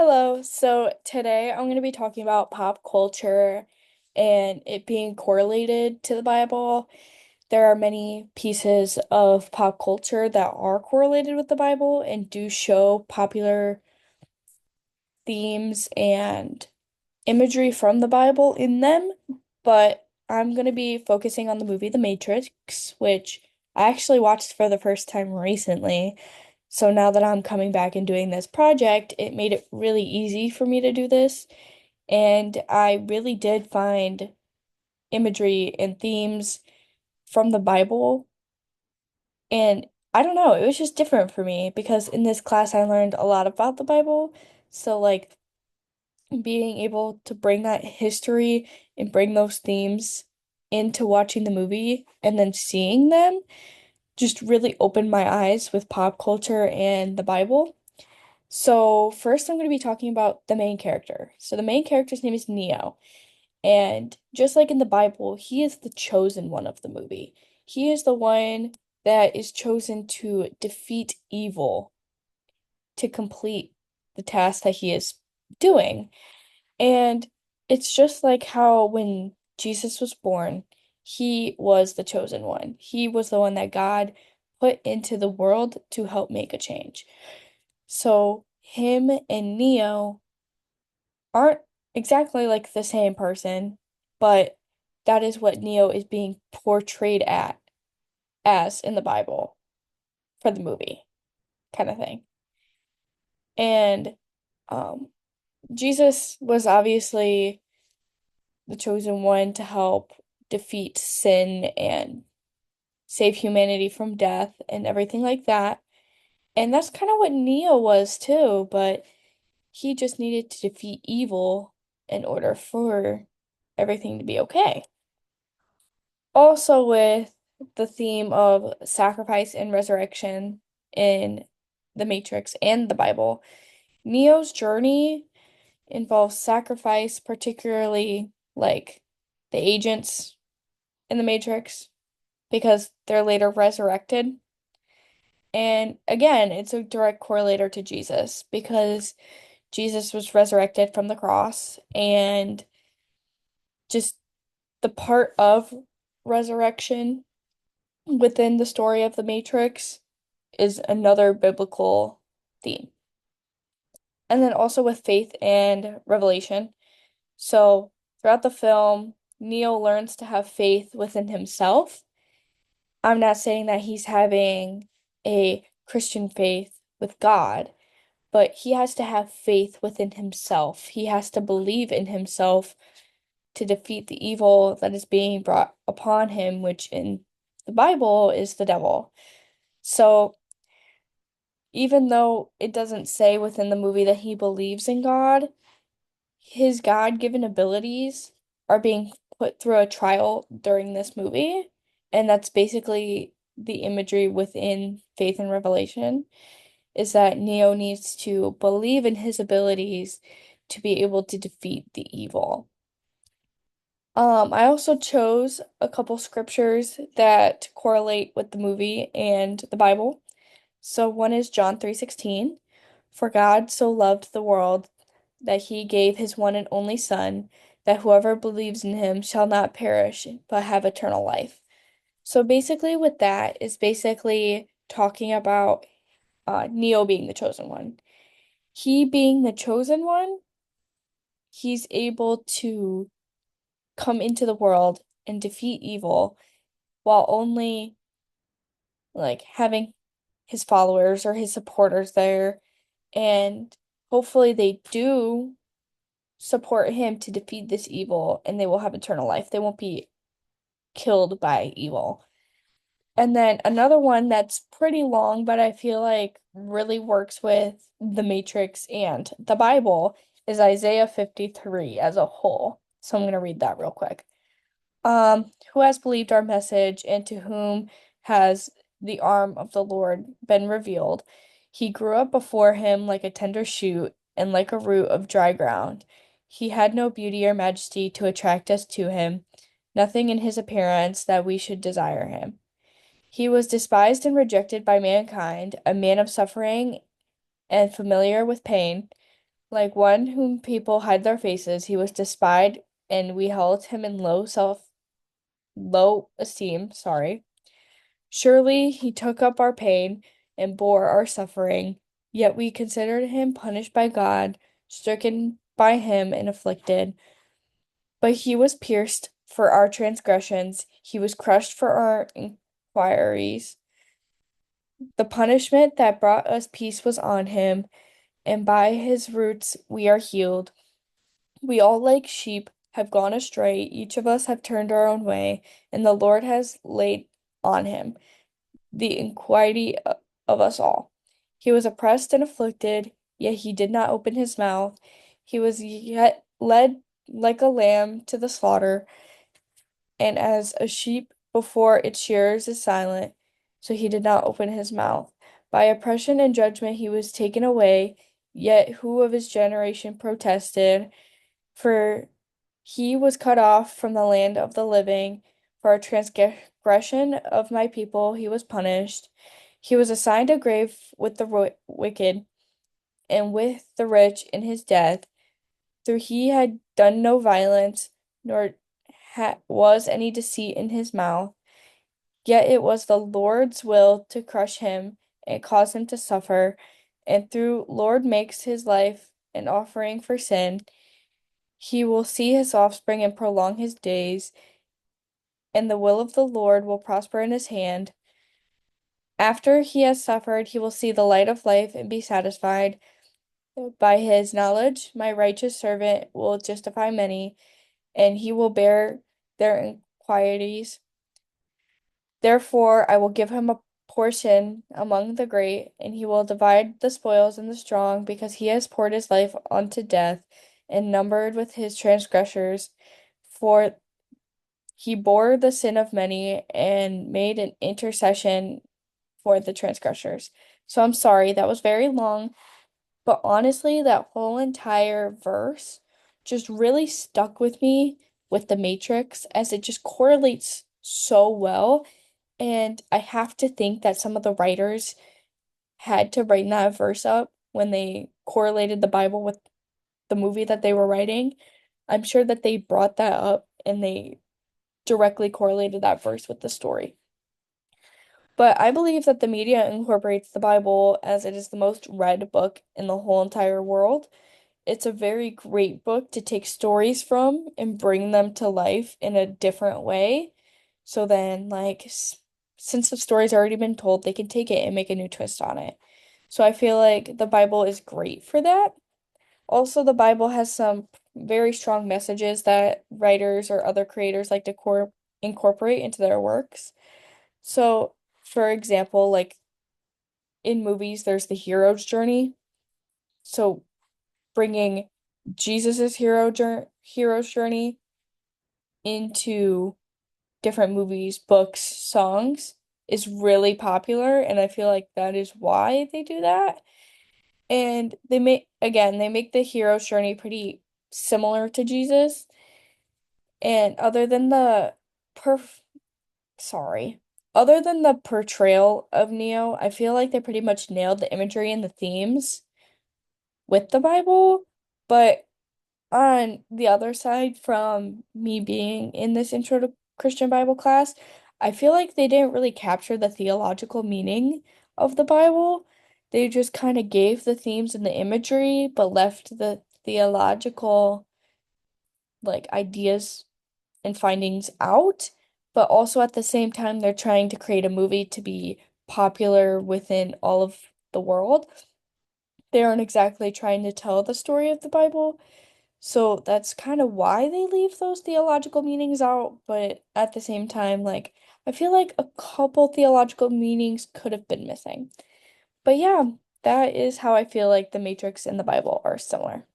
Hello. So today I'm going to be talking about pop culture and it being correlated to the Bible. There are many pieces of pop culture that are correlated with the Bible and do show popular themes and imagery from the Bible in them, but I'm going to be focusing on the movie The Matrix, which I actually watched for the first time recently. So now that I'm coming back and doing this project, it made it really easy for me to do this. And I really did find imagery and themes from the Bible. And I don't know, it was just different for me because in this class I learned a lot about the Bible. So, like, being able to bring that history and bring those themes into watching the movie and then seeing them just really opened my eyes with pop culture and the Bible. So, first, I'm going to be talking about the main character. So, the main character's name is Neo. And just like in the Bible, he is the chosen one of the movie. He is the one that is chosen to defeat evil, to complete the task that he is doing. And it's just like how when Jesus was born, he was the chosen one. He was the one that God put into the world to help make a change. So him and Neo aren't exactly like the same person, but that is what Neo is being portrayed at as in the Bible for the movie kind of thing. And um Jesus was obviously the chosen one to help defeat sin and save humanity from death and everything like that. And that's kind of what Neo was too, but he just needed to defeat evil in order for everything to be okay. Also, with the theme of sacrifice and resurrection in The Matrix and the Bible, Neo's journey involves sacrifice, particularly like the agents in The Matrix, because they're later resurrected. And again, it's a direct correlator to Jesus because Jesus was resurrected from the cross, and just the part of resurrection within the story of the Matrix is another biblical theme. And then also with faith and revelation. So throughout the film, Neo learns to have faith within himself. I'm not saying that he's having a Christian faith with God, but he has to have faith within himself. He has to believe in himself to defeat the evil that is being brought upon him, which in the Bible is the devil. So even though it doesn't say within the movie that he believes in God, his God-given abilities are being put through a trial during this movie. And that's basically the imagery within Faith and Revelation, is that Neo needs to believe in his abilities to be able to defeat the evil. I also chose a couple scriptures that correlate with the movie and the Bible. So one is John 3:16. For God so loved the world that he gave his one and only Son, that whoever believes in him shall not perish, but have eternal life. So basically with that is basically talking about Neo being the chosen one. He being the chosen one, he's able to come into the world and defeat evil while only like having his followers or his supporters there, and hopefully they do support him to defeat this evil and they will have eternal life. They won't be killed by evil. And then another one that's pretty long, but I feel like really works with the Matrix and the Bible is Isaiah 53 as a whole. So I'm going to read that real quick. Who has believed our message, and to whom has the arm of the Lord been revealed? He grew up before him like a tender shoot and like a root of dry ground. He had no beauty or majesty to attract us to him, nothing in his appearance that we should desire him. He was despised and rejected by mankind, a man of suffering and familiar with pain. Like one whom people hide their faces, he was despised, and we held him in low esteem, sorry. Surely he took up our pain and bore our suffering, yet we considered him punished by God, stricken by him and afflicted. But he was pierced for our transgressions, he was crushed for our inquiries. The punishment that brought us peace was on him, and by his roots we are healed. We all, like sheep, have gone astray, each of us have turned our own way, and the Lord has laid on him the iniquity of us all. He was oppressed and afflicted, yet he did not open his mouth. He was yet led like a lamb to the slaughter, and as a sheep before its shearers is silent, so he did not open his mouth. By oppression and judgment he was taken away, yet who of his generation protested? For he was cut off from the land of the living. For a transgression of my people he was punished. He was assigned a grave with the wicked and with the rich in his death. Though he had done no violence, nor was any deceit in his mouth, yet it was the Lord's will to crush him and cause him to suffer. And through Lord makes his life an offering for sin. He will see his offspring and prolong his days, and the will of the Lord will prosper in his hand. After he has suffered, he will see the light of life and be satisfied. By his knowledge, my righteous servant will justify many, and he will bear their iniquities. Therefore, I will give him a portion among the great, and he will divide the spoils in the strong, because he has poured his life unto death, and numbered with his transgressors. For he bore the sin of many and made an intercession for the transgressors. So I'm sorry, that was very long, but honestly, that whole entire verse just really stuck with me with the Matrix as it just correlates so well. And I have to think that some of the writers had to write that verse up when they correlated the Bible with the movie that they were writing. I'm sure that they brought that up and they directly correlated that verse with the story. But I believe that the media incorporates the Bible as it is the most read book in the whole entire world. It's a very great book to take stories from and bring them to life in a different way. So then, like, since the story's already been told, they can take it and make a new twist on it. So I feel like the Bible is great for that. Also, the Bible has some very strong messages that writers or other creators like to incorporate into their works. So, for example, like in movies, there's the hero's journey. So, bringing Jesus's hero's journey into different movies, books, songs is really popular, and I feel like that is why they do that. And they make the hero's journey pretty similar to Jesus. And perf sorry, other than the portrayal of Neo, I feel like they pretty much nailed the imagery and the themes with the Bible. But on the other side, from me being in this Intro to Christian Bible class, I feel like they didn't really capture the theological meaning of the Bible. They just kind of gave the themes and the imagery, but left the theological like ideas and findings out. But also at the same time, they're trying to create a movie to be popular within all of the world. They aren't exactly trying to tell the story of the Bible. So that's kind of why they leave those theological meanings out, but at the same time, like, I feel like a couple theological meanings could have been missing. But yeah, that is how I feel like the Matrix and the Bible are similar.